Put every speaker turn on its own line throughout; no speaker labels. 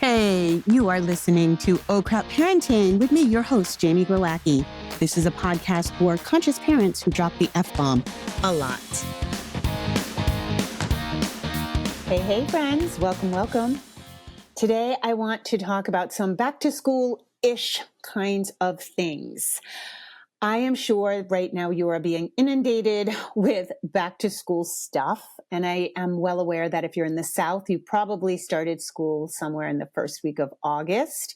Hey, you are listening to Oh Crap Parenting with me, your host, Jamie Glowacki. This is a podcast for conscious parents who drop the F-bomb a lot. Hey, friends. Welcome. Today, I want to talk about some back-to-school-ish kinds of things. I am sure right now you are being inundated with back-to-school stuff, and I am well aware that if you're in the South, you probably started school somewhere in the first week of August.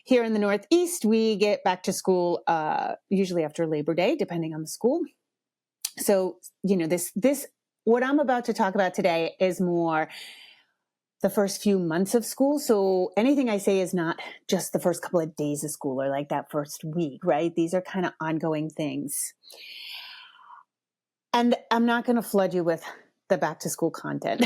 Here in the Northeast, we get back to school usually after Labor Day, depending on the school. So, this what I'm about to talk about today is more the first few months of school. So anything I say is not just the first couple of days of school or like that first week, right? These are kind of ongoing things. And I'm not going to flood you with the back to school content.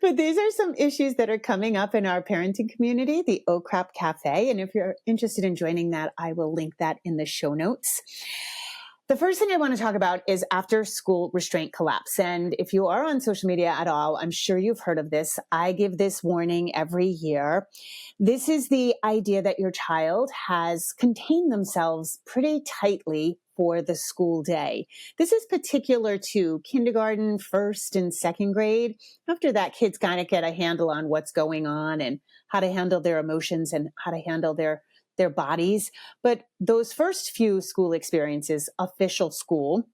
But these are some issues that are coming up in our parenting community, the Oh Crap Cafe. And if you're interested in joining that, I will link that in the show notes. The first thing I want to talk about is after school restraint collapse. And if you are on social media at all, I'm sure you've heard of this. I give this warning every year. This is the idea that your child has contained themselves pretty tightly for the school day. This is particular to kindergarten, first and second grade. After that, kids kind of get a handle on what's going on and how to handle their emotions and how to handle their bodies. But those first few school experiences, official school,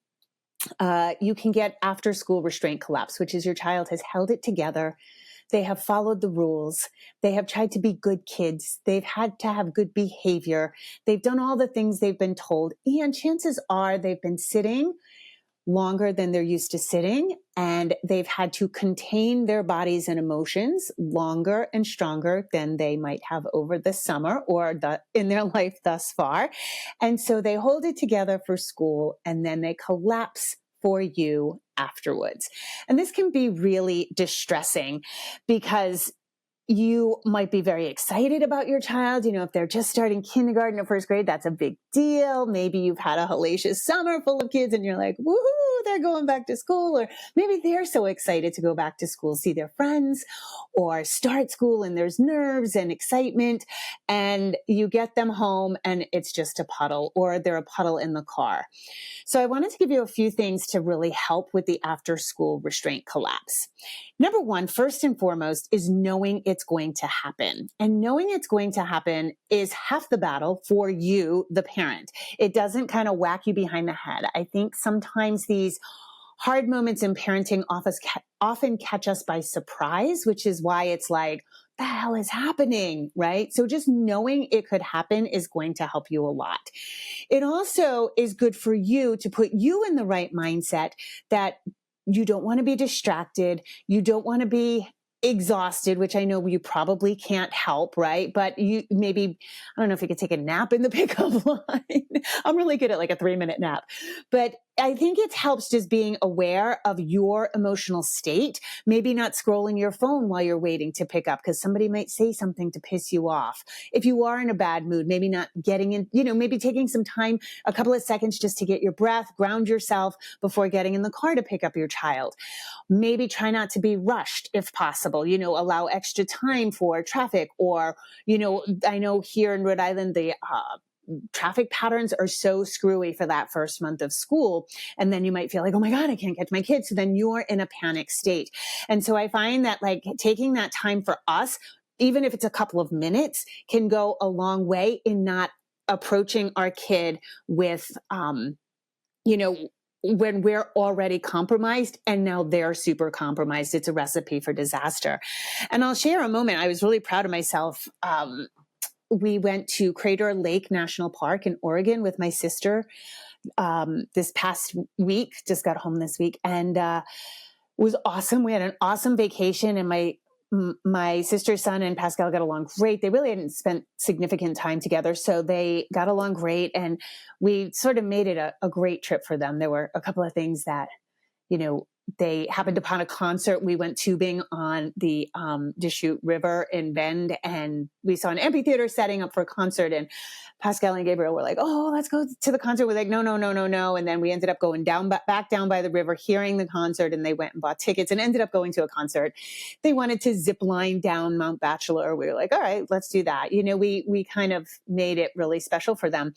you can get after school restraint collapse, which is your child has held it together. They have followed the rules. They have tried to be good kids. They've had to have good behavior. They've done all the things they've been told. And chances are they've been sitting longer than they're used to sitting, and they've had to contain their bodies and emotions longer and stronger than they might have over the summer or in their life thus far. And so they hold it together for school, and then they collapse for you afterwards. And this can be really distressing because you might be very excited about your child. If they're just starting kindergarten or first grade, that's a big deal. Maybe you've had a hellacious summer full of kids and you're like, woohoo, they're going back to school. Or maybe they're so excited to go back to school, see their friends or start school, and there's nerves and excitement, and you get them home and it's just a puddle, or they're a puddle in the car. So I wanted to give you a few things to really help with the after school restraint collapse. Number one, first and foremost, is knowing it's going to happen. And knowing it's going to happen is half the battle for you, the parent. It doesn't kind of whack you behind the head. I think sometimes these hard moments in parenting often catch us by surprise, which is why it's like, the hell is happening, right? So just knowing it could happen is going to help you a lot. It also is good for you to put you in the right mindset that you don't want to be distracted. You don't want to be exhausted, which I know you probably can't help, right? But you maybe, I don't know if you could take a nap in the pickup line. I'm really good at like a 3-minute nap. But I think it helps just being aware of your emotional state, maybe not scrolling your phone while you're waiting to pick up because somebody might say something to piss you off. If you are in a bad mood, maybe not getting in, maybe taking some time, a couple of seconds just to get your breath, ground yourself before getting in the car to pick up your child. Maybe try not to be rushed if possible, allow extra time for traffic or, I know here in Rhode Island, the traffic patterns are so screwy for that first month of school. And then you might feel like, oh my God, I can't catch my kids. So then you're in a panic state. And so I find that like taking that time for us, even if it's a couple of minutes, can go a long way in not approaching our kid with, when we're already compromised and now they're super compromised. It's a recipe for disaster. And I'll share a moment. I was really proud of myself. We went to Crater Lake National Park in Oregon with my sister this past week, just got home this week, and it was awesome. We had an awesome vacation, and my sister's son and Pascal got along great. They really hadn't spent significant time together, so they got along great, and we sort of made it a great trip for them. There were a couple of things that, they happened upon a concert. We went tubing on the Deschutes River in Bend, and we saw an amphitheater setting up for a concert. And Pascal and Gabriel were like, "Oh, let's go to the concert." We're like, "No, no, no, no, no." And then we ended up going back down by the river, hearing the concert, and they went and bought tickets and ended up going to a concert. They wanted to zip line down Mount Bachelor. We were like, "All right, let's do that." We kind of made it really special for them,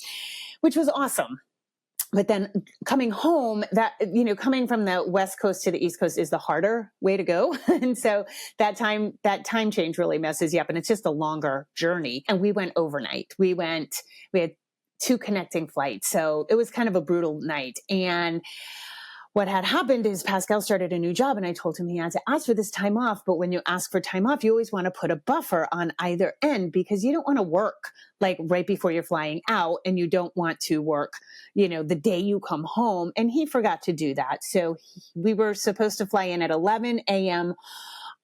which was awesome. But then coming home, coming from the West Coast to the East Coast is the harder way to go. And so that time change really messes you up, and it's just a longer journey. And we went overnight. We had 2 connecting flights. So it was kind of a brutal night. And what had happened is Pascal started a new job, and I told him he had to ask for this time off. But when you ask for time off, you always want to put a buffer on either end, because you don't want to work like right before you're flying out, and you don't want to work, the day you come home. And he forgot to do that. So we were supposed to fly in at 11 a.m.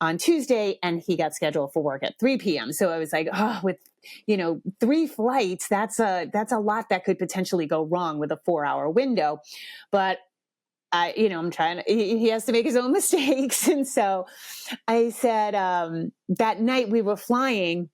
on Tuesday, and he got scheduled for work at 3 p.m. So I was like, with 3 flights, that's a lot that could potentially go wrong with a 4-hour window. But I'm trying. He has to make his own mistakes. And so I said, that night we were flying,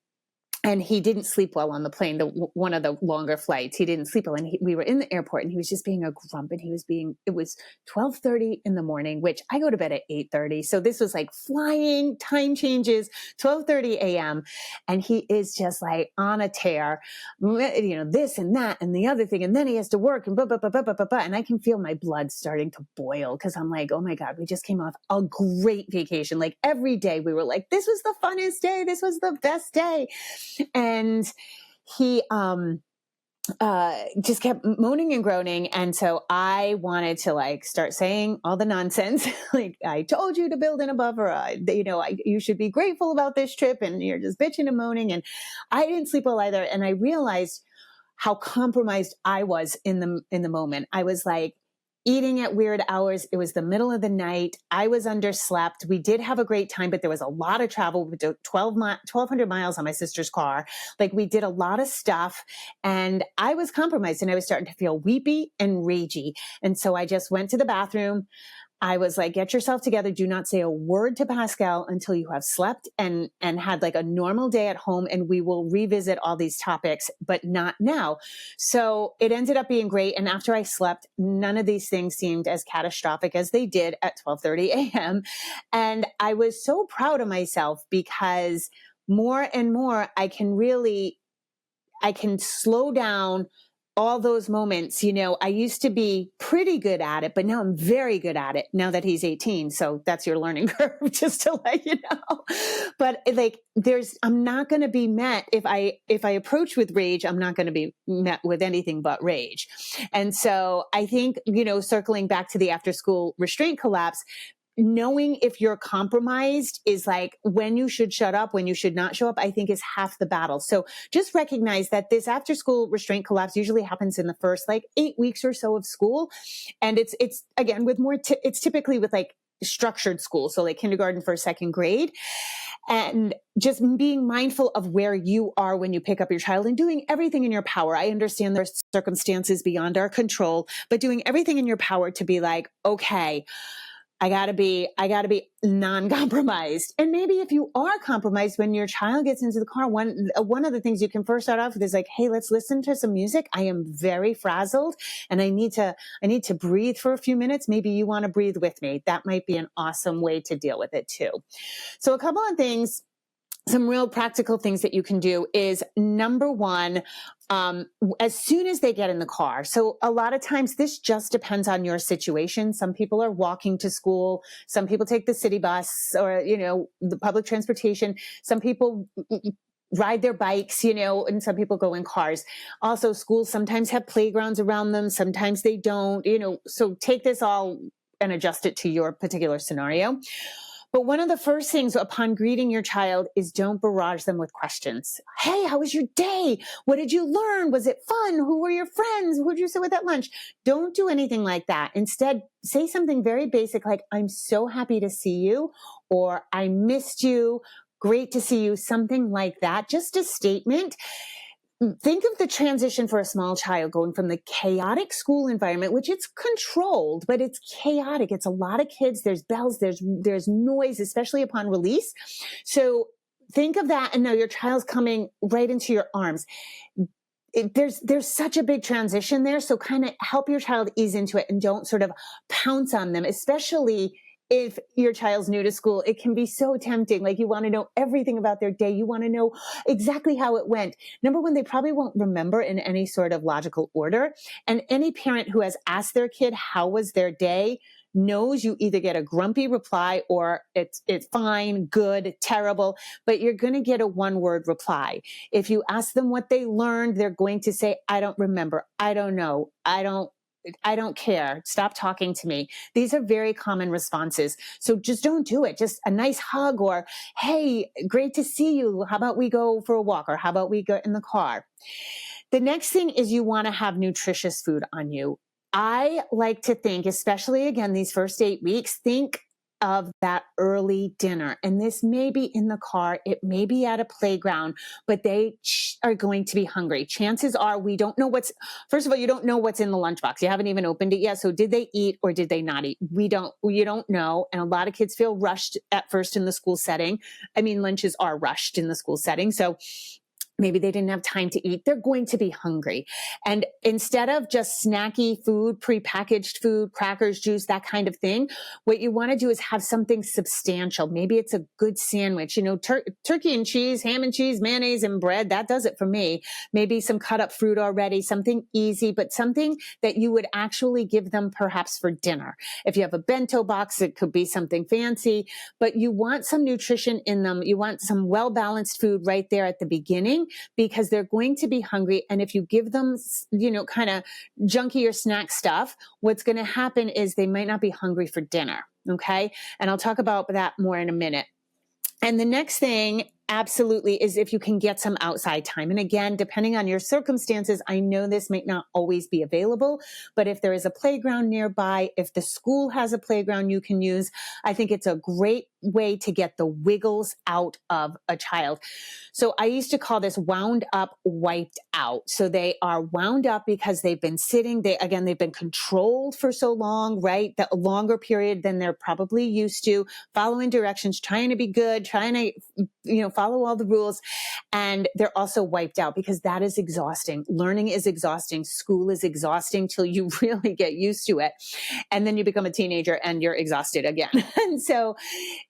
and he didn't sleep well on the plane, one of the longer flights. He didn't sleep well. And we were in the airport, and he was just being a grump. And it was 12:30 in the morning, which I go to bed at 8:30. So this was like flying, time changes, 12:30 a.m. And he is just like on a tear, this and that and the other thing. And then he has to work and blah, blah, blah, blah, blah, blah, blah. And I can feel my blood starting to boil, because I'm like, oh my God, we just came off a great vacation. Like every day we were like, this was the funnest day. This was the best day. And he just kept moaning and groaning. And so I wanted to start saying all the nonsense. Like, I told you to build in a buffer. You should be grateful about this trip, and you're just bitching and moaning. And I didn't sleep well either. And I realized how compromised I was in the moment. I was like, eating at weird hours. It was the middle of the night. I was underslept. We did have a great time, but there was a lot of travel. We did 1,200 miles on my sister's car. Like, we did a lot of stuff, and I was compromised, and I was starting to feel weepy and ragey. And so I just went to the bathroom. I was like, get yourself together. Do not say a word to Pascal until you have slept and had like a normal day at home, and we will revisit all these topics, but not now. So it ended up being great. And after I slept, none of these things seemed as catastrophic as they did at 12:30 a.m. And I was so proud of myself, because more and more I can slow down all those moments. I used to be pretty good at it, but now I'm very good at it now that he's 18. So that's your learning curve, just to let you know. But I'm not going to be met if I approach with rage, I'm not going to be met with anything but rage. And so I think, circling back to the after school restraint collapse, knowing if you're compromised is like when you should shut up, when you should not show up, I think is half the battle. So just recognize that this after school restraint collapse usually happens in the first 8 weeks or so of school. And it's again, with more, it's typically with structured school. So kindergarten, first, second grade. And just being mindful of where you are when you pick up your child, and doing everything in your power. I understand there are circumstances beyond our control, but doing everything in your power to be like, okay, I gotta be non-compromised. And maybe if you are compromised, when your child gets into the car, one of the things you can first start off with is hey, let's listen to some music. I am very frazzled, and I need to breathe for a few minutes. Maybe you want to breathe with me. That might be an awesome way to deal with it too. So a couple of things, some real practical things that you can do is, number one, as soon as they get in the car. So a lot of times this just depends on your situation. Some people are walking to school. Some people take the city bus or, the public transportation. Some people ride their bikes, and some people go in cars. Also, schools sometimes have playgrounds around them. Sometimes they don't, so take this all and adjust it to your particular scenario. But one of the first things upon greeting your child is, don't barrage them with questions. Hey, how was your day? What did you learn? Was it fun? Who were your friends? Who did you sit with at lunch? Don't do anything like that. Instead, say something very basic like, I'm so happy to see you, or I missed you. Great to see you. Something like that. Just a statement. think of the transition for a small child going from the chaotic school environment, which it's controlled, but it's chaotic. It's a lot of kids. There's bells, there's noise, especially upon release. So think of that. And now your child's coming right into your arms. There's such a big transition there. So kind of help your child ease into it and don't sort of pounce on them, especially if your child's new to school. It can be so tempting. Like, you want to know everything about their day. You want to know exactly how it went. Number one, they probably won't remember in any sort of logical order. And any parent who has asked their kid, how was their day, knows you either get a grumpy reply or it's fine, good, terrible, but you're going to get a one-word reply. If you ask them what they learned, they're going to say, I don't remember. I don't know. I don't care. Stop talking to me. These are very common responses. So just don't do it. Just a nice hug, or, hey, great to see you. How about we go for a walk? Or how about we go in the car? The next thing is you want to have nutritious food on you. I like to think, especially again, these first 8 weeks, think of that early dinner. And this may be in the car, it may be at a playground, but they are going to be hungry. Chances are we don't know first of all, you don't know what's in the lunchbox. You haven't even opened it yet. So did they eat or did they not eat? You don't know. And a lot of kids feel rushed at first in the school setting. I mean, lunches are rushed in the school setting. So maybe they didn't have time to eat. They're going to be hungry. And instead of just snacky food, prepackaged food, crackers, juice, that kind of thing, what you want to do is have something substantial. Maybe it's a good sandwich, turkey and cheese, ham and cheese, mayonnaise and bread. That does it for me. Maybe some cut up fruit already, something easy, but something that you would actually give them perhaps for dinner. If you have a bento box, it could be something fancy, but you want some nutrition in them. You want some well-balanced food right there at the beginning, because they're going to be hungry. And if you give them, kind of junky or snack stuff, what's going to happen is they might not be hungry for dinner. Okay. And I'll talk about that more in a minute. And the next thing, absolutely, is if you can get some outside time. And again, depending on your circumstances, I know this might not always be available, but if there is a playground nearby, if the school has a playground you can use, I think it's a great way to get the wiggles out of a child. So I used to call this wound up, wiped out. So they are wound up because they've been sitting. They've been controlled for so long, right? That a longer period than they're probably used to, following directions, trying to be good, trying to, follow all the rules. And they're also wiped out because that is exhausting. Learning is exhausting. School is exhausting till you really get used to it. And then you become a teenager and you're exhausted again. And so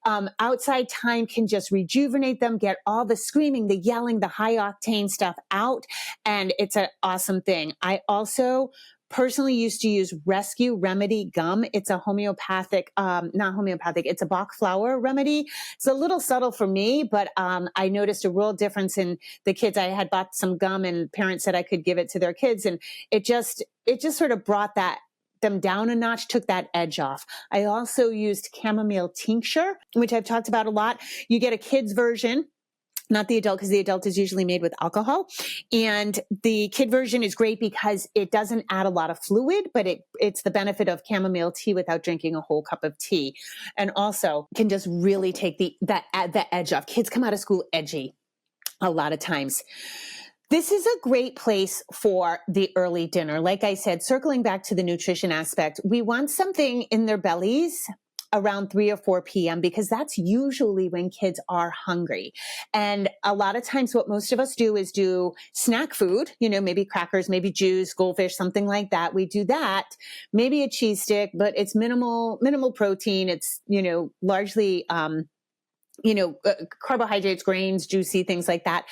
outside time can just rejuvenate them, get all the screaming, the yelling, the high octane stuff out. And it's an awesome thing. I also personally used to use Rescue Remedy gum. It's a it's a Bach flower remedy. It's a little subtle for me, but I noticed a real difference in the kids. I had bought some gum and parents said I could give it to their kids. And it just sort of brought them down a notch, took that edge off. I also used chamomile tincture, which I've talked about a lot. You get a kid's version, not the adult, because the adult is usually made with alcohol. And the kid version is great because it doesn't add a lot of fluid, but it's the benefit of chamomile tea without drinking a whole cup of tea. And also can just really take the edge off. Kids come out of school edgy a lot of times. This is a great place for the early dinner. Like I said, circling back to the nutrition aspect, we want something in their bellies around 3 or 4 p.m. because that's usually when kids are hungry. And a lot of times what most of us do is do snack food, maybe crackers, maybe juice, goldfish, something like that. We do that, maybe a cheese stick, but it's minimal protein. It's, largely, carbohydrates, grains, juicy, things like that.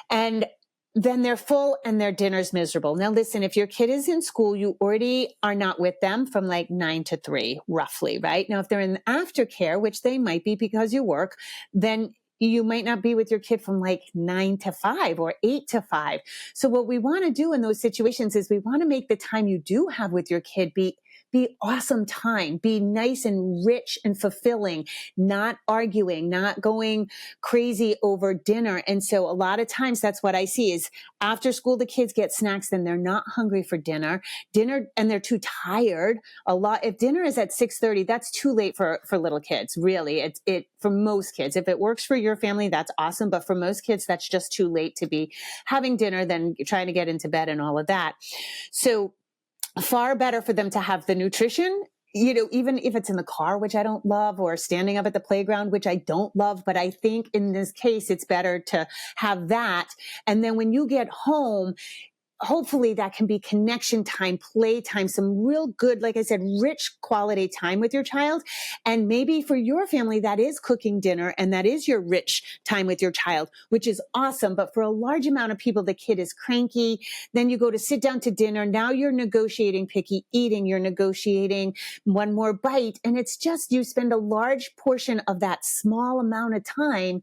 And then they're full and their dinner's miserable. Now, listen, if your kid is in school, you already are not with them from like 9 to 3, roughly, right? Now, if they're in aftercare, which they might be because you work, then you might not be with your kid from like 9 to 5 or 8 to 5. So what we want to do in those situations is we want to make the time you do have with your kid be be awesome time, be nice and rich and fulfilling, not arguing, not going crazy over dinner. And so a lot of times that's what I see is after school, the kids get snacks, then they're not hungry for dinner, and they're too tired. If dinner is at 6:30, that's too late for little kids. Really, it for most kids. If it works for your family, that's awesome. But for most kids, that's just too late to be having dinner, then trying to get into bed and all of that. So far better for them to have the nutrition, even if it's in the car, which I don't love, or standing up at the playground, which I don't love. But I think in this case, it's better to have that. And then when you get home, hopefully that can be connection time, playtime, some real good, like I said, rich quality time with your child. And maybe for your family, that is cooking dinner and that is your rich time with your child, which is awesome. But for a large amount of people, the kid is cranky. Then you go to sit down to dinner. Now you're negotiating picky eating. You're negotiating one more bite. And it's just, you spend a large portion of that small amount of time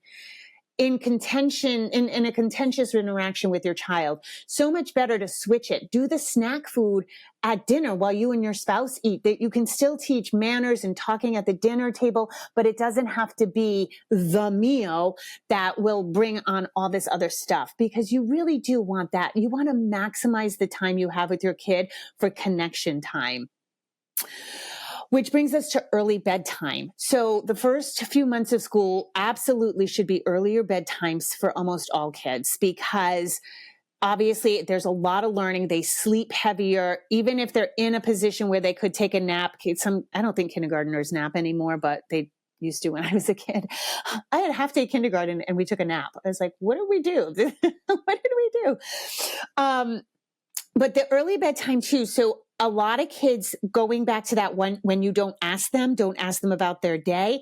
in contention, in a contentious interaction with your child. So much better to switch it. Do the snack food at dinner while you and your spouse eat. That you can still teach manners and talking at the dinner table, but it doesn't have to be the meal that will bring on all this other stuff, because you really do want that. You want to maximize the time you have with your kid for connection time. Which brings us to early bedtime. So the first few months of school absolutely should be earlier bedtimes for almost all kids, because obviously there's a lot of learning. They sleep heavier, even if they're in a position where they could take a nap. I don't think kindergartners nap anymore, but they used to when I was a kid. I had half-day kindergarten and we took a nap. I was like, what did we do? What did we do? But the early bedtime too. So a lot of kids, going back to that one, when you don't ask them about their day.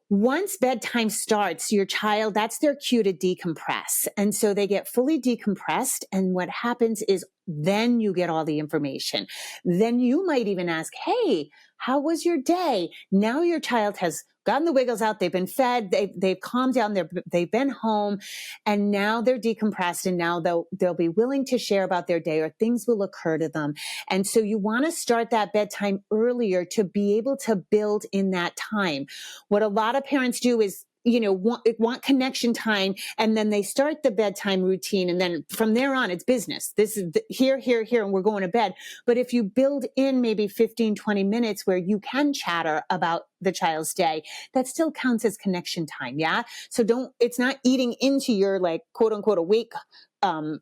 Once bedtime starts, your child, that's their cue to decompress. And so they get fully decompressed. And what happens is then you get all the information. Then you might even ask, hey, how was your day? Now your child has gotten the wiggles out. They've been fed. They've calmed down. They've been home, and now they're decompressed. And now they'll be willing to share about their day, or things will occur to them. And so you want to start that bedtime earlier to be able to build in that time. What a lot of parents do is, want connection time, and then they start the bedtime routine, and then from there on, it's business. This is here, and we're going to bed. But if you build in maybe 15, 20 minutes where you can chatter about the child's day, that still counts as connection time, yeah? So it's not eating into your, like, quote unquote, awake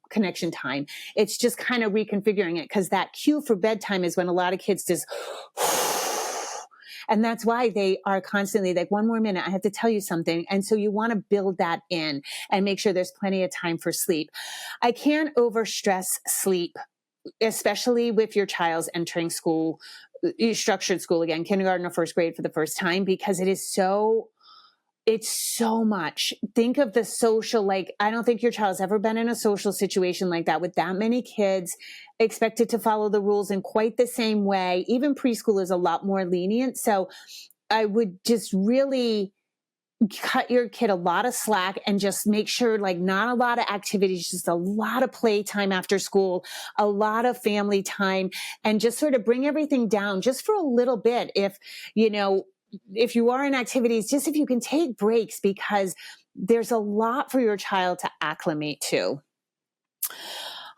connection time. It's just kind of reconfiguring it, because that cue for bedtime is when a lot of kids just... And that's why they are constantly like, one more minute, I have to tell you something. And so you want to build that in and make sure there's plenty of time for sleep. I can't overstress sleep, especially with your child's entering school, structured school again, kindergarten or first grade for the first time, because it's so much. Think of the social, I don't think your child's ever been in a social situation like that with that many kids, expected to follow the rules in quite the same way. Even preschool is a lot more lenient. So I would just really cut your kid a lot of slack and just make sure, not a lot of activities, just a lot of playtime after school, a lot of family time, and just sort of bring everything down just for a little bit. If you are in activities, just if you can take breaks, because there's a lot for your child to acclimate to.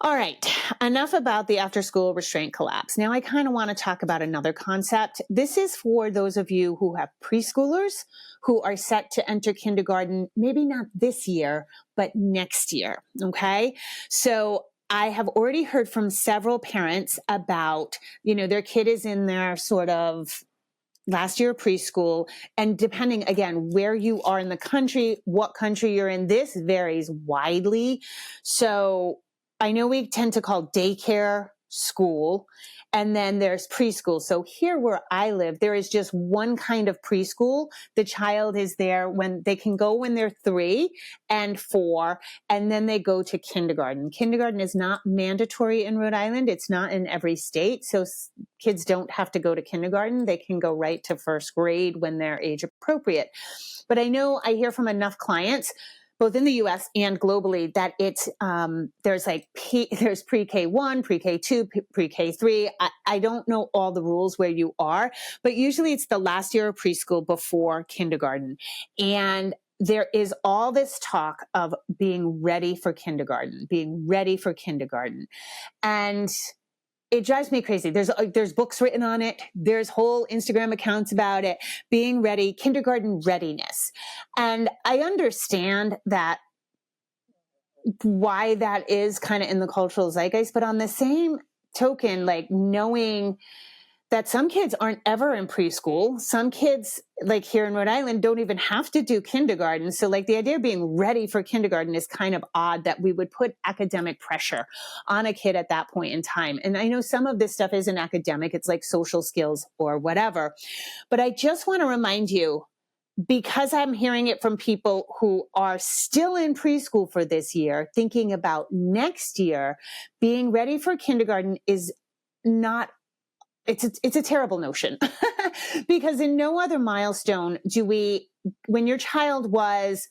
All right, enough about the after-school restraint collapse. Now I kind of want to talk about another concept. This is for those of you who have preschoolers who are set to enter kindergarten, maybe not this year, but next year, okay? So I have already heard from several parents about, their kid is in their sort of last year of preschool, and depending, again, where you are in the country, what country you're in, this varies widely. So I know we tend to call daycare school, and then there's preschool. So here where I live, there is just one kind of preschool. The child is there when they can go when they're 3 and 4, and then they go to kindergarten. Kindergarten is not mandatory in Rhode Island. It's not in every state. So kids don't have to go to kindergarten. They can go right to first grade when they're age appropriate. But I know I hear from enough clients, both in the US and globally, that it's, there's like, there's pre-K1, pre-K2, pre-K3. I don't know all the rules where you are, but usually it's the last year of preschool before kindergarten. And there is all this talk of being ready for kindergarten, being ready for kindergarten. And it drives me crazy. There's books written on it. There's whole Instagram accounts about it, being ready, kindergarten readiness. And I understand that why that is kind of in the cultural zeitgeist, but on the same token, like knowing that some kids aren't ever in preschool. Some kids, like here in Rhode Island, don't even have to do kindergarten. So like the idea of being ready for kindergarten is kind of odd that we would put academic pressure on a kid at that point in time. And I know some of this stuff isn't academic. It's like social skills or whatever. But I just want to remind you, because I'm hearing it from people who are still in preschool for this year, thinking about next year, being ready for kindergarten is not, it's a terrible notion. Because in no other milestone when your child was,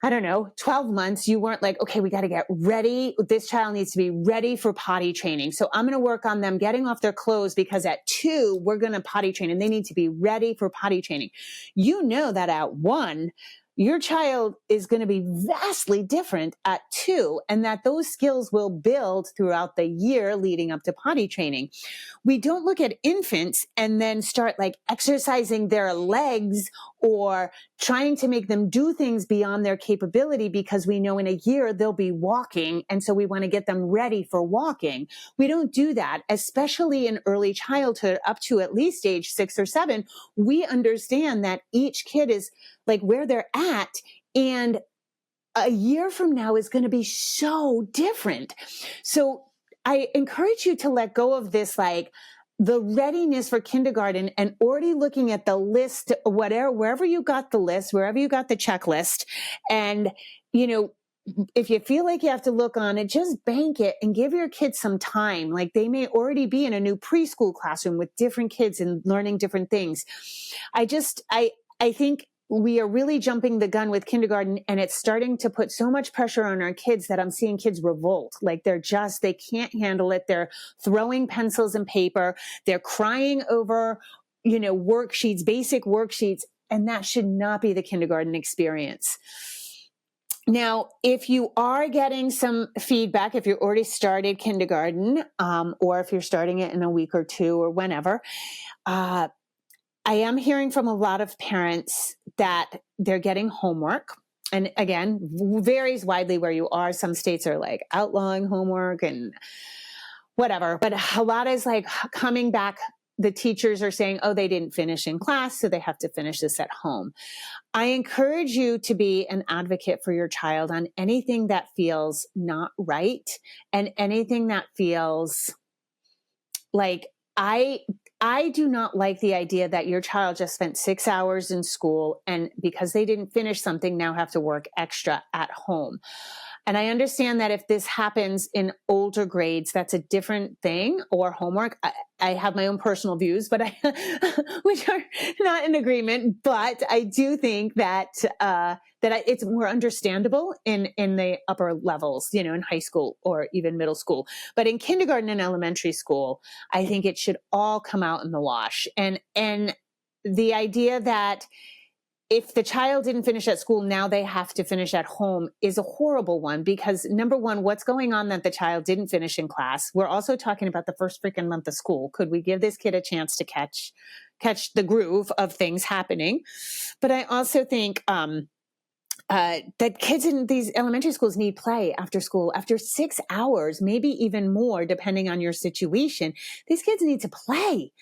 I don't know, 12 months, you weren't like, okay, we got to get ready. This child needs to be ready for potty training. So I'm going to work on them getting off their clothes because at 2, we're going to potty train and they need to be ready for potty training. You know that at 1, your child is going to be vastly different at 2, and that those skills will build throughout the year leading up to potty training. We don't look at infants and then start like exercising their legs or trying to make them do things beyond their capability because we know in a year they'll be walking. And so we want to get them ready for walking. We don't do that, especially in early childhood up to at least age 6 or 7. We understand that each kid is like where they're at, and a year from now is going to be so different. So I encourage you to let go of this, like the readiness for kindergarten, and already looking at the list, wherever you got the list, wherever you got the checklist. And, if you feel like you have to look on it, just bank it and give your kids some time. Like they may already be in a new preschool classroom with different kids and learning different things. I think we are really jumping the gun with kindergarten, and it's starting to put so much pressure on our kids that I'm seeing kids revolt. Like they can't handle it. They're throwing pencils and paper. They're crying over, worksheets, basic worksheets, and that should not be the kindergarten experience. Now, if you are getting some feedback, if you already started kindergarten, or if you're starting it in a week or 2 or whenever, I am hearing from a lot of parents that they're getting homework. And again, varies widely where you are. Some states are like outlawing homework and whatever. But a lot is like coming back. The teachers are saying, oh, they didn't finish in class, so they have to finish this at home. I encourage you to be an advocate for your child on anything that feels not right and anything that feels like I do not like the idea that your child just spent 6 hours in school and because they didn't finish something now have to work extra at home. And I understand that if this happens in older grades, that's a different thing, or homework. I have my own personal views, but which are not in agreement. But I do think that it's more understandable in the upper levels, in high school or even middle school. But in kindergarten and elementary school, I think it should all come out in the wash. And the idea that if the child didn't finish at school, now they have to finish at home is a horrible one, because number one, what's going on that the child didn't finish in class? We're also talking about the first freaking month of school. Could we give this kid a chance to catch the groove of things happening? But I also think, that kids in these elementary schools need play after school. After 6 hours, maybe even more, depending on your situation, these kids need to play,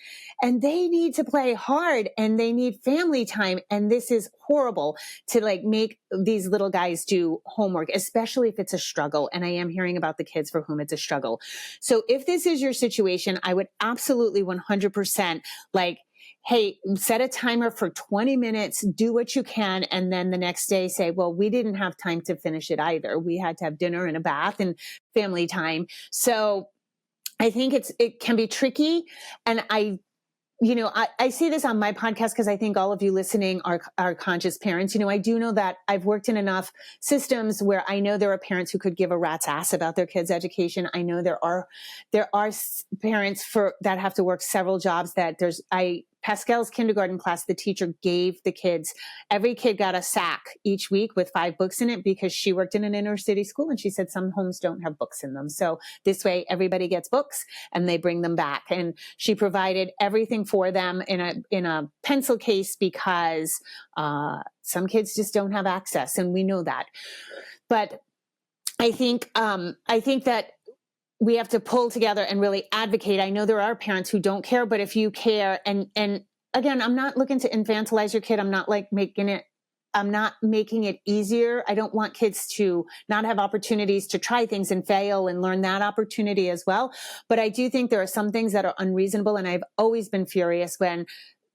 and they need to play hard, and they need family time. And this is horrible to like make these little guys do homework, especially if it's a struggle. And I am hearing about the kids for whom it's a struggle. So if this is your situation, I would absolutely 100% like, hey, set a timer for 20 minutes, do what you can. And then the next day say, well, we didn't have time to finish it either. We had to have dinner and a bath and family time. So I think it can be tricky. And I I see this on my podcast because I think all of you listening are conscious parents. I do know that I've worked in enough systems where I know there are parents who could give a rat's ass about their kids' education. I know there are parents that have to work several jobs. Pascal's kindergarten class, the teacher gave every kid got a sack each week with 5 books in it because she worked in an inner city school and she said some homes don't have books in them. So this way everybody gets books and they bring them back. And she provided everything for them in a pencil case because some kids just don't have access, and we know that. But I think that we have to pull together and really advocate. I know there are parents who don't care, but if you care, and again, I'm not looking to infantilize your kid. I'm not making it easier. I don't want kids to not have opportunities to try things and fail and learn that opportunity as well. But I do think there are some things that are unreasonable. And I've always been furious when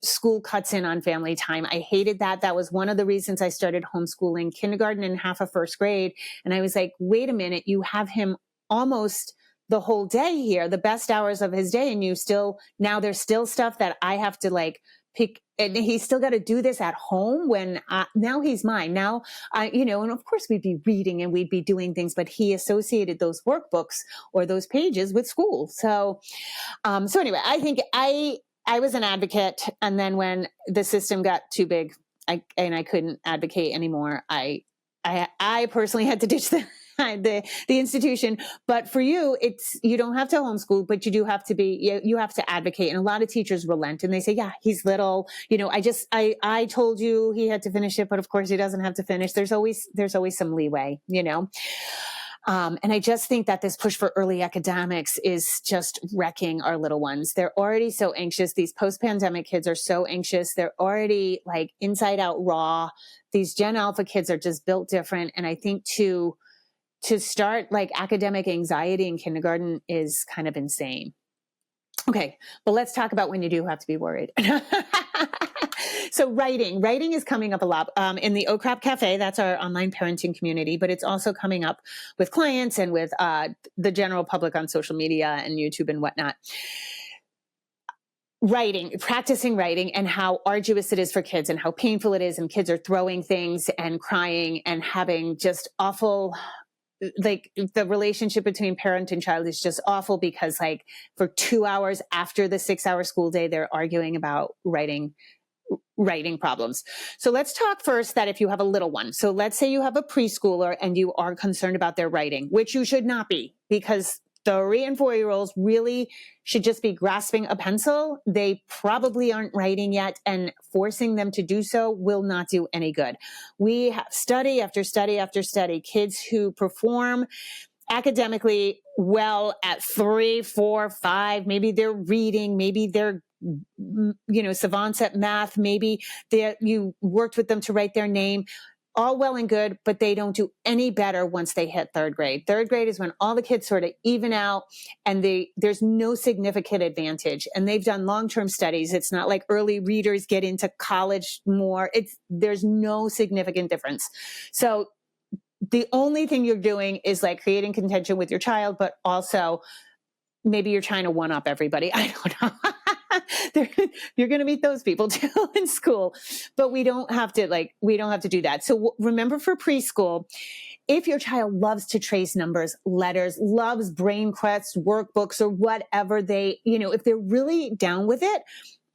school cuts in on family time. I hated that. That was one of the reasons I started homeschooling kindergarten and half of first grade. And I was like, wait a minute, you have him almost the whole day here, the best hours of his day. And now there's still stuff that I have to pick, and he's still got to do this at home when now he's mine. Now, and of course we'd be reading and we'd be doing things, but he associated those workbooks or those pages with school. So anyway, I think I was an advocate. And then when the system got too big and I couldn't advocate anymore, I personally had to ditch the institution. But for you, you don't have to homeschool, but you have to advocate. And a lot of teachers relent and they say, yeah, he's little, I told you he had to finish it, but of course he doesn't have to finish. There's always some leeway, and I just think that this push for early academics is just wrecking our little ones. They're already so anxious. These post-pandemic kids are so anxious. They're already inside out raw. These Gen Alpha kids are just built different. And I think to start academic anxiety in kindergarten is kind of insane. Okay, but let's talk about when you do have to be worried. So writing is coming up a lot in the OCRAP Cafe. That's our online parenting community, but it's also coming up with clients and with the general public on social media and YouTube and whatnot. Practicing writing and how arduous it is for kids and how painful it is. And kids are throwing things and crying and having just awful, the relationship between parent and child is just awful because for 2 hours after the 6-hour school day, they're arguing about writing problems. So let's talk first that if you have a little one, so let's say you have a preschooler and you are concerned about their writing, which you should not be, because 3 and 4-year-olds really should just be grasping a pencil. They probably aren't writing yet, and forcing them to do so will not do any good. We have study after study after study, kids who perform academically well at 3, 4, 5, maybe they're reading, maybe they're savants at math, maybe you worked with them to write their name. All well and good, but they don't do any better once they hit 3rd grade. 3rd grade is when all the kids sort of even out and there's no significant advantage. And they've done long-term studies. It's not like early readers get into college more. There's no significant difference. So the only thing you're doing is creating contention with your child, but also maybe you're trying to one up everybody. I don't know. You're going to meet those people too in school, but we don't have to do that. So remember, for preschool, if your child loves to trace numbers, letters, loves brain quests, workbooks, or whatever if they're really down with it,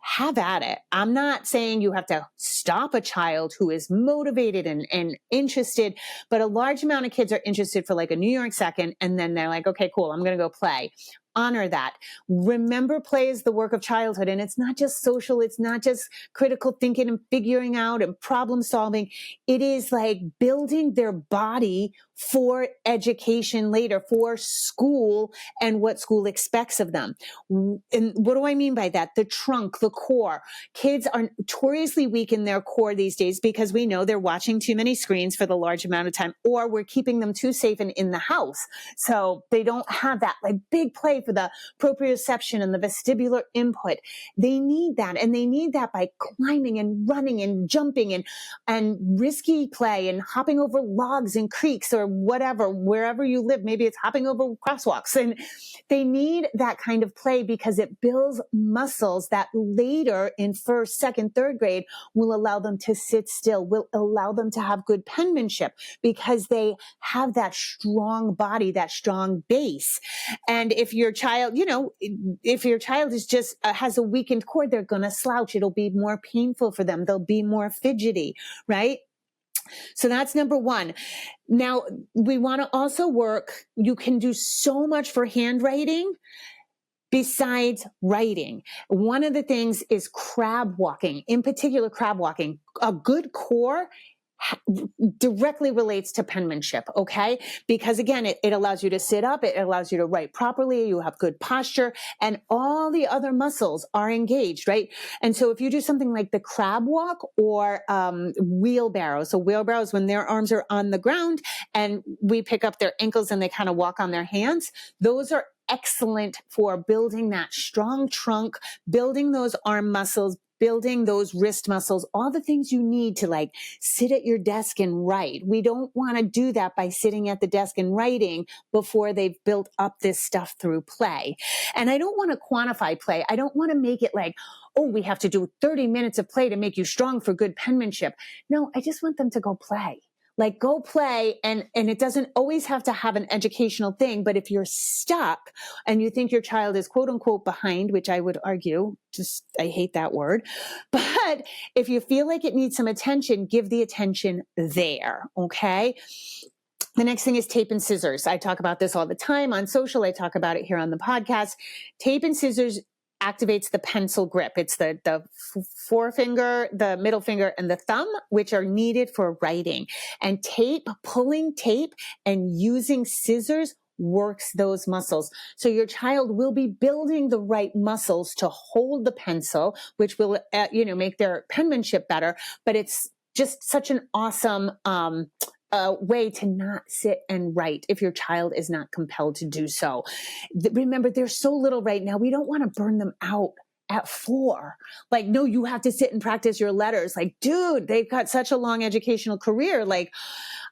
have at it. I'm not saying you have to stop a child who is motivated and interested, but a large amount of kids are interested for a New York second, and then they're like, okay, cool, I'm going to go play. Honor that. Remember, play is the work of childhood, and it's not just social. It's not just critical thinking and figuring out and problem solving. It is building their body for education later, for school and what school expects of them. And what do I mean by that? The trunk, the core. Kids are notoriously weak in their core these days because we know they're watching too many screens for the large amount of time, or we're keeping them too safe and in the house. So they don't have that big play play for the proprioception and the vestibular input. They need that. And they need that by climbing and running and jumping and risky play and hopping over logs and creeks or whatever, wherever you live. Maybe it's hopping over crosswalks. And they need that kind of play because it builds muscles that later in first, second, third grade will allow them to sit still, will allow them to have good penmanship because they have that strong body, that strong base. And if your child, if your child is just has a weakened core, they're going to slouch. It'll be more painful for them. They'll be more fidgety, right? So that's number one. Now, we want to also work. You can do so much for handwriting besides writing. One of the things is crab walking, in particular crab walking. A good core directly relates to penmanship, okay? Because again, it allows you to sit up, it allows you to write properly, you have good posture, and all the other muscles are engaged, right? And so if you do something like the crab walk or wheelbarrow, so wheelbarrows when their arms are on the ground and we pick up their ankles and they kind of walk on their hands, those are excellent for building that strong trunk, building those arm muscles, building those wrist muscles, all the things you need to like sit at your desk and write. We don't want to do that by sitting at the desk and writing before they've built up this stuff through play. And I don't want to quantify play. I don't want to make it like, oh, we have to do 30 minutes of play to make you strong for good penmanship. No, I just want them to go play. Like go play, and it doesn't always have to have an educational thing, but if you're stuck and you think your child is quote unquote behind, which I would argue, I hate that word, but if you feel like it needs some attention, give the attention there, okay? The next thing is tape and scissors. I talk about this all the time on social. I talk about it here on the podcast. Tape and scissors activates the pencil grip. It's the forefinger, the middle finger, and the thumb, which are needed for writing. And pulling tape and using scissors works those muscles. So your child will be building the right muscles to hold the pencil, which will, make their penmanship better. But it's just such an awesome, way to not sit and write if your child is not compelled to do so. Remember, there's so little right now. We don't want to burn them out at 4. Like, no, you have to sit and practice your letters. Like, dude, they've got such a long educational career. Like,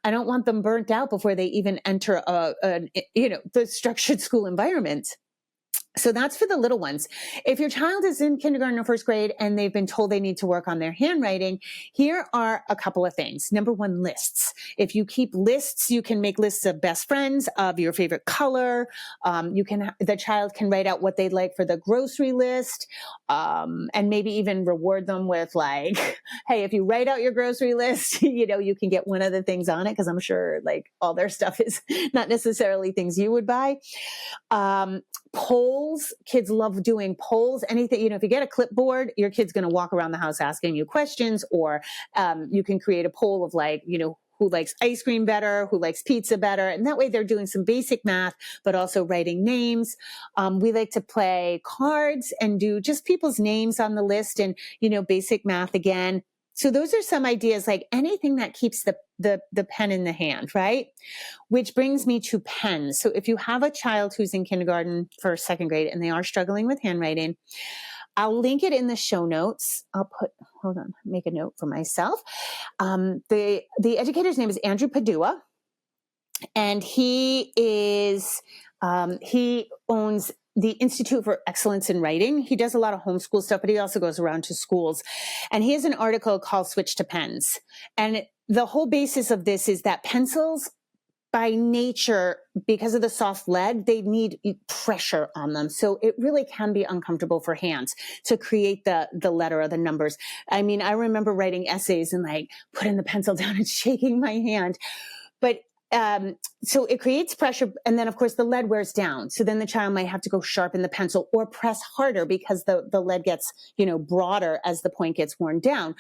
I don't want them burnt out before they even enter the structured school environment. So that's for the little ones. If your child is in kindergarten or first grade and they've been told they need to work on their handwriting, here are a couple of things. Number one, lists. If you keep lists, you can make lists of best friends, of your favorite color. The child can write out what they'd like for the grocery list, and maybe even reward them with like, hey, if you write out your grocery list, you can get one of the things on it, because I'm sure like all their stuff is not necessarily things you would buy. Polls, kids love doing polls. Anything, if you get a clipboard, your kid's going to walk around the house asking you questions, or you can create a poll of like, who likes ice cream better, who likes pizza better. And that way they're doing some basic math, but also writing names. We like to play cards and do just people's names on the list and, basic math again. So those are some ideas, like anything that keeps the pen in the hand, right? Which brings me to pens. So if you have a child who's in kindergarten, first, second grade, and they are struggling with handwriting, I'll link it in the show notes. Make a note for myself. The educator's name is Andrew Padua, and he owns the Institute for Excellence in Writing. He does a lot of homeschool stuff, but he also goes around to schools. And he has an article called Switch to Pens. And the whole basis of this is that pencils, by nature, because of the soft lead, they need pressure on them. So it really can be uncomfortable for hands to create the letter or the numbers. I mean, I remember writing essays and like putting the pencil down and shaking my hand. But so it creates pressure. And then of course the lead wears down. So then the child might have to go sharpen the pencil or press harder because the lead gets, broader as the point gets worn down.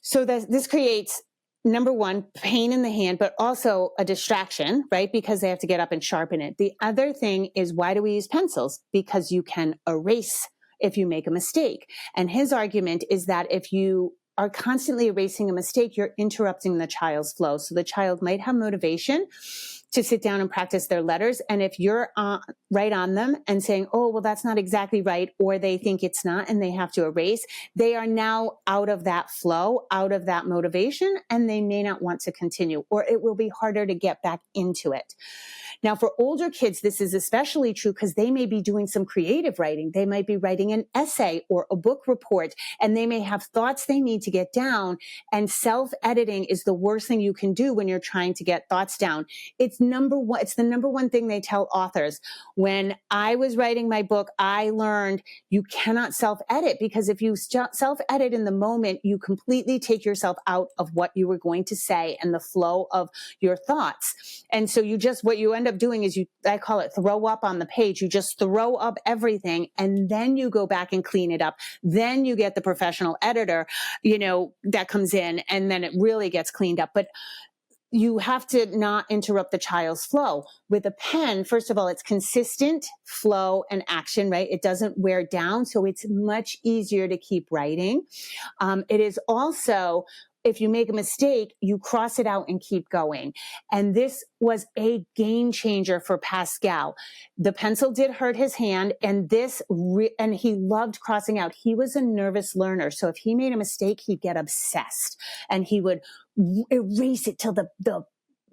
So this creates, number one, pain in the hand, but also a distraction, right? Because they have to get up and sharpen it. The other thing is, why do we use pencils? Because you can erase if you make a mistake. And his argument is that if you are constantly erasing a mistake, you're interrupting the child's flow. So the child might have motivation to sit down and practice their letters. And if you're right on them and saying, oh, well, that's not exactly right, or they think it's not and they have to erase, they are now out of that flow, out of that motivation, and they may not want to continue, or it will be harder to get back into it. Now, for older kids, this is especially true because they may be doing some creative writing. They might be writing an essay or a book report, and they may have thoughts they need to get down. And self-editing is the worst thing you can do when you're trying to get thoughts down. It's the number one thing they tell authors. When I was writing my book, I learned you cannot self-edit, because if you self-edit in the moment, you completely take yourself out of what you were going to say and the flow of your thoughts. And so what you end up doing is I call it throw up on the page. You just throw up everything, and then you go back and clean it up. Then you get the professional editor, that comes in, and then it really gets cleaned up. But you have to not interrupt the child's flow. With a pen, first of all, it's consistent flow and action, right? It doesn't wear down, so it's much easier to keep writing. It is also, if you make a mistake, you cross it out and keep going. And this was a game changer for Pascal. The pencil did hurt his hand, and and he loved crossing out. He was a nervous learner. So if he made a mistake, he'd get obsessed, and he would erase it till the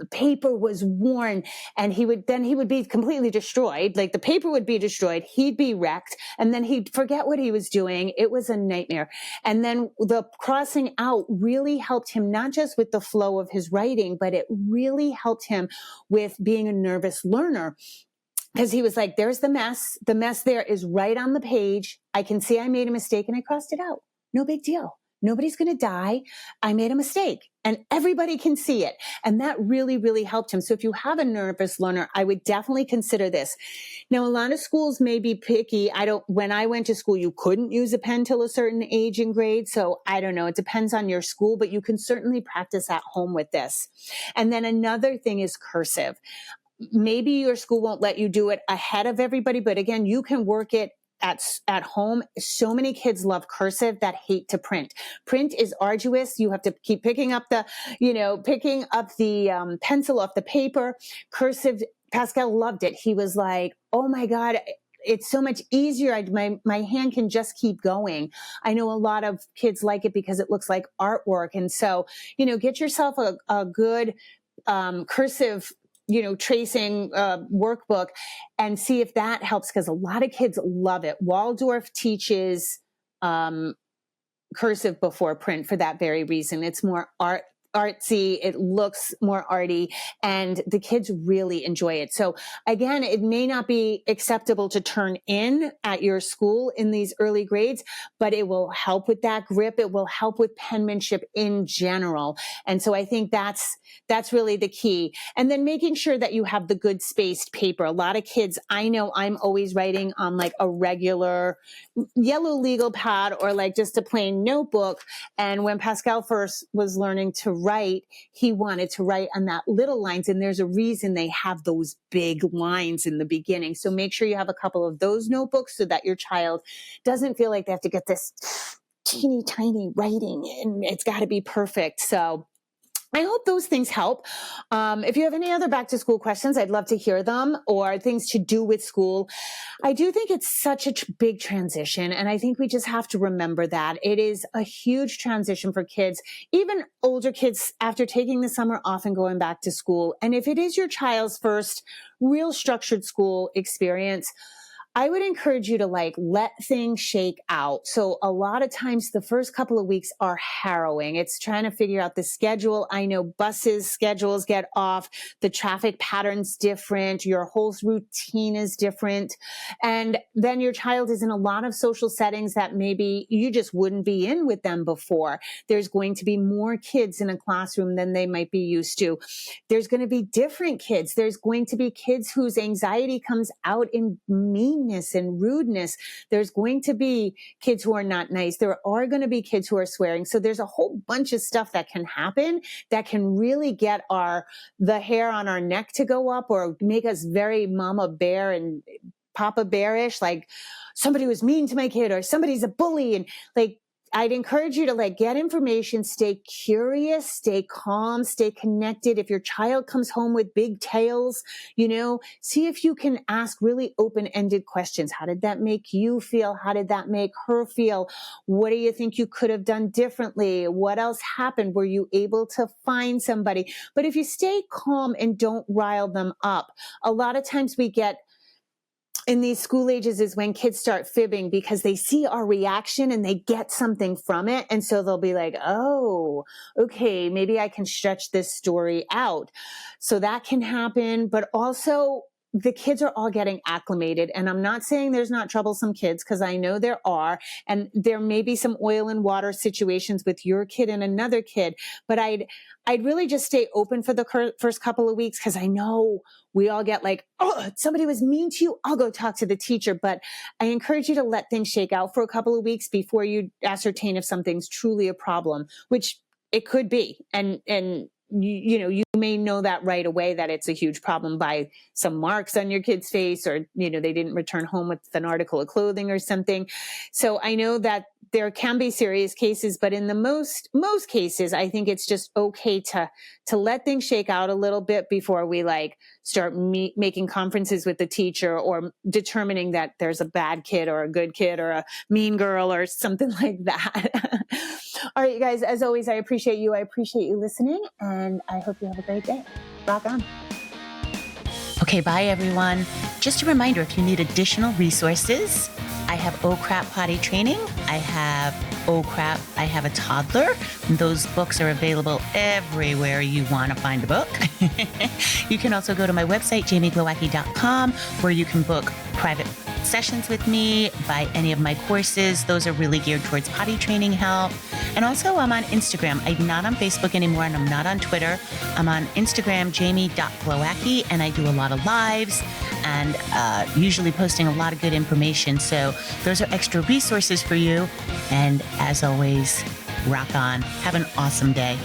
paper was worn, and he would be completely destroyed. Like, the paper would be destroyed, he'd be wrecked, and then he'd forget what he was doing. It was a nightmare. And then the crossing out really helped him, not just with the flow of his writing, but it really helped him with being a nervous learner. Because he was like, there's the mess. The mess there is right on the page. I can see I made a mistake and I crossed it out. No big deal. Nobody's going to die. I made a mistake, and everybody can see it. And that really, really helped him. So if you have a nervous learner, I would definitely consider this. Now, a lot of schools may be picky. When I went to school, you couldn't use a pen till a certain age and grade. So I don't know. It depends on your school, but you can certainly practice at home with this. And then another thing is cursive. Maybe your school won't let you do it ahead of everybody, but again, you can work it at home. So many kids love cursive that hate to print. Print is arduous. You have to keep picking up the pencil off the paper. Cursive, Pascal loved it. He was like, oh my God, it's so much easier. My hand can just keep going. I know a lot of kids like it because it looks like artwork. And so, get yourself a good cursive tracing workbook and see if that helps, because a lot of kids love it. Waldorf teaches cursive before print for that very reason. It's more artsy, it looks more arty, and the kids really enjoy it. So again, it may not be acceptable to turn in at your school in these early grades, but it will help with that grip. It will help with penmanship in general. And so I think that's really the key. And then making sure that you have the good spaced paper. A lot of kids, I know I'm always writing on like a regular yellow legal pad or like just a plain notebook. And when Pascal first was learning to write, he wanted to write on that little lines. And there's a reason they have those big lines in the beginning. So make sure you have a couple of those notebooks so that your child doesn't feel like they have to get this teeny tiny writing and it's got to be perfect. So I hope those things help. If you have any other back to school questions, I'd love to hear them, or things to do with school. I do think it's such a big transition, and I think we just have to remember that. It is a huge transition for kids, even older kids, after taking the summer off and going back to school. And if it is your child's first real structured school experience, I would encourage you to let things shake out. So a lot of times the first couple of weeks are harrowing. It's trying to figure out the schedule. I know buses schedules get off. The traffic pattern's different. Your whole routine is different. And then your child is in a lot of social settings that maybe you just wouldn't be in with them before. There's going to be more kids in a classroom than they might be used to. There's going to be different kids. There's going to be kids whose anxiety comes out in meanness and rudeness. There's going to be kids who are not nice. There are going to be kids who are swearing. So there's a whole bunch of stuff that can happen that can really get the hair on our neck to go up, or make us very mama bear and papa bearish, like somebody was mean to my kid or somebody's a bully. And I'd encourage you to like get information, stay curious, stay calm, stay connected. If your child comes home with big tales, see if you can ask really open-ended questions. How did that make you feel? How did that make her feel? What do you think you could have done differently? What else happened? Were you able to find somebody? But if you stay calm and don't rile them up, a lot of times we get in these school ages is when kids start fibbing because they see our reaction and they get something from it. And so they'll be like, oh, okay, maybe I can stretch this story out. So that can happen. But also the kids are all getting acclimated. And I'm not saying there's not troublesome kids, because I know there are. And there may be some oil and water situations with your kid and another kid. But I'd really just stay open for the first couple of weeks, because I know we all get like, oh, somebody was mean to you, I'll go talk to the teacher. But I encourage you to let things shake out for a couple of weeks before you ascertain if something's truly a problem, which it could be. And you may know that right away, that it's a huge problem by some marks on your kid's face, or, they didn't return home with an article of clothing or something. So I know that there can be serious cases, but in the most cases, I think it's just okay to let things shake out a little bit before we like start making conferences with the teacher, or determining that there's a bad kid or a good kid or a mean girl or something like that. All right, you guys, as always, I appreciate you. I appreciate you listening, and I hope you have a great day. Rock on.
Okay, bye everyone. Just a reminder, if you need additional resources, I have Oh Crap Potty Training. I have Oh Crap, I Have a Toddler. Those books are available everywhere you want to find a book. You can also go to my website, jamieglowacki.com, where you can book private sessions with me, buy any of my courses. Those are really geared towards potty training help. And also I'm on Instagram. I'm not on Facebook anymore, and I'm not on Twitter. I'm on Instagram, jamie.glowacki, and I do a lot of lives and usually posting a lot of good information. So those are extra resources for you. And as always, rock on. Have an awesome day.